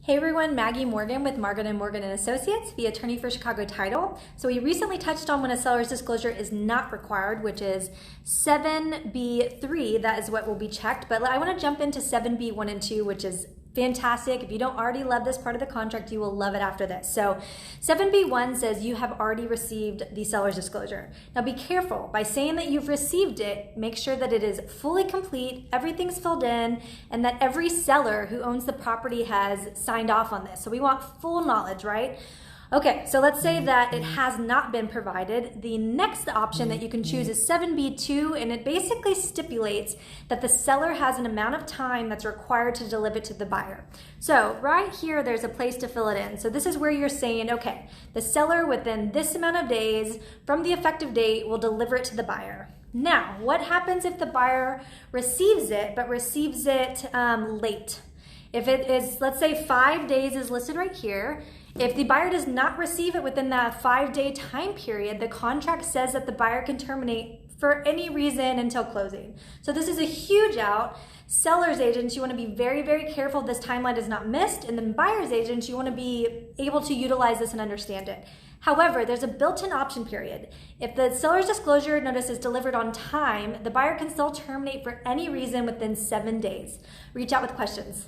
Hey everyone, Maggie Morgan with Morgan & Morgan & Associates, the attorney for Chicago Title. So we recently touched on when a seller's disclosure is not required, which is 7B3, that is what will be checked. But I want to jump into 7B1 and 2, which is fantastic. If you don't already love this part of the contract, you will love it after this. So 7B1 says you have already received the seller's disclosure. Now be careful. By saying that you've received it, make sure that it is fully complete, everything's filled in, and that every seller who owns the property has signed off on this. So we want full knowledge, right? Okay, so let's say that it has not been provided. The next option that you can choose is 7B2, and it basically stipulates that the seller has an amount of time that's required to deliver it to the buyer. So right here, there's a place to fill it in. So this is where you're saying, okay, the seller within this amount of days from the effective date will deliver it to the buyer. Now, what happens if the buyer receives it, but receives it late? If it is, let's say 5 days is listed right here. If the buyer does not receive it within that 5-day time period, the contract says that the buyer can terminate for any reason until closing. So this is a huge out. Seller's agents, you want to be very, very careful this timeline is not missed. And then buyer's agents, you want to be able to utilize this and understand it. However, there's a built-in option period. If the seller's disclosure notice is delivered on time, the buyer can still terminate for any reason within 7 days. Reach out with questions.